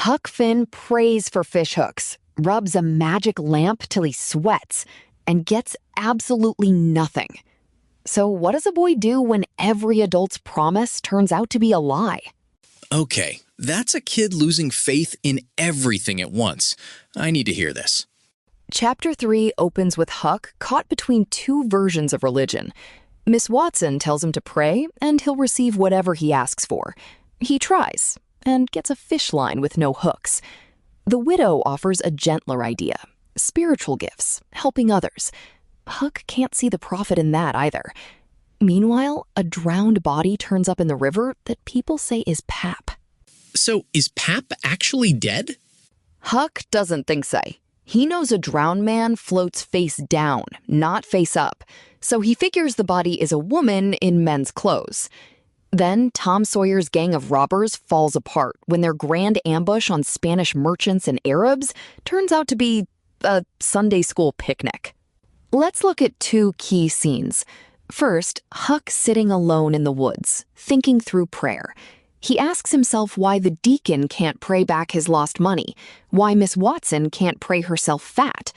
Huck Finn prays for fishhooks, rubs a magic lamp till he sweats, and gets absolutely nothing. So what does a boy do when every adult's promise turns out to be a lie? Okay, that's a kid losing faith in everything at once. I need to hear this. Chapter 3 opens with Huck caught between two versions of religion. Miss Watson tells him to pray, and he'll receive whatever he asks for. He tries, and gets a fish line with no hooks. The widow offers a gentler idea, spiritual gifts, helping others. Huck can't see the profit in that either. Meanwhile, a drowned body turns up in the river that people say is Pap. So, is Pap actually dead? Huck doesn't think so. He knows a drowned man floats face down, not face up, so he figures the body is a woman in men's clothes. Then Tom Sawyer's gang of robbers falls apart when their grand ambush on Spanish merchants and A-rabs turns out to be a Sunday school picnic. Let's look at two key scenes. First, Huck sitting alone in the woods, thinking through prayer. He asks himself why the deacon can't pray back his lost money, why Miss Watson can't pray herself fat.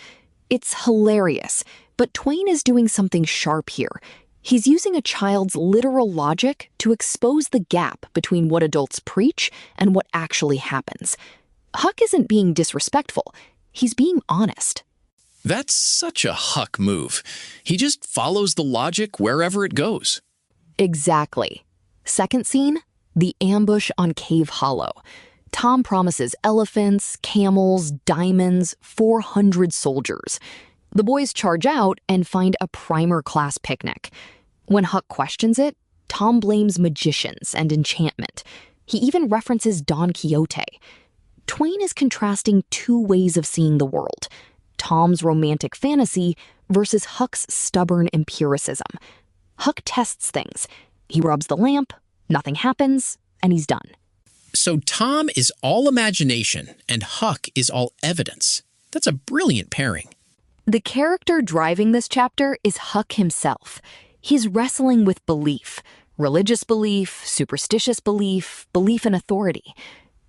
It's hilarious, but Twain is doing something sharp here. He's using a child's literal logic to expose the gap between what adults preach and what actually happens. Huck isn't being disrespectful. He's being honest. That's such a Huck move. He just follows the logic wherever it goes. Exactly. Second scene, the ambush on Cave Hollow. Tom promises elephants, camels, diamonds, 400 soldiers. The boys charge out and find a primer-class picnic. When Huck questions it, Tom blames magicians and enchantment. He even references Don Quixote. Twain is contrasting two ways of seeing the world: Tom's romantic fantasy versus Huck's stubborn empiricism. Huck tests things. He rubs the lamp, nothing happens, and he's done. So Tom is all imagination and Huck is all evidence. That's a brilliant pairing. The character driving this chapter is Huck himself. He's wrestling with belief, religious belief, superstitious belief, belief in authority.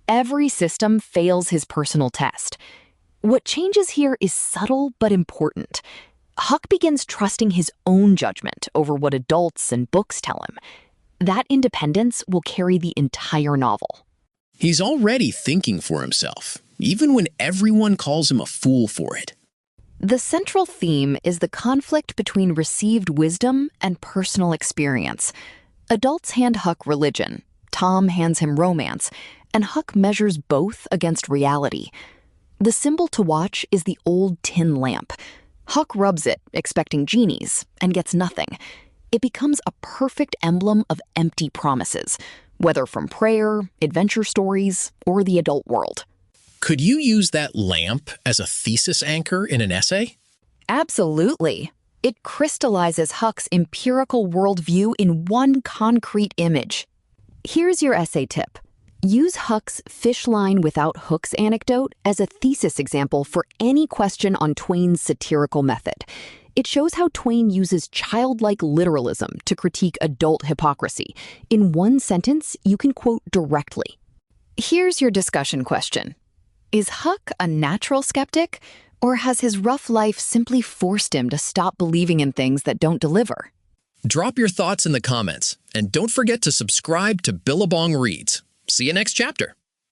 Every system fails his personal test. What changes here is subtle but important. Huck begins trusting his own judgment over what adults and books tell him. That independence will carry the entire novel. He's already thinking for himself, even when everyone calls him a fool for it. The central theme is the conflict between received wisdom and personal experience. Adults hand Huck religion, Tom hands him romance, and Huck measures both against reality. The symbol to watch is the old tin lamp. Huck rubs it, expecting genies, and gets nothing. It becomes a perfect emblem of empty promises, whether from prayer, adventure stories, or the adult world. Could you use that lamp as a thesis anchor in an essay? Absolutely. It crystallizes Huck's empirical worldview in one concrete image. Here's your essay tip. Use Huck's fish line without hooks anecdote as a thesis example for any question on Twain's satirical method. It shows how Twain uses childlike literalism to critique adult hypocrisy. In one sentence, you can quote directly. Here's your discussion question. Is Huck a natural skeptic, or has his rough life simply forced him to stop believing in things that don't deliver? Drop your thoughts in the comments, and don't forget to subscribe to Billabong Reads. See you next chapter.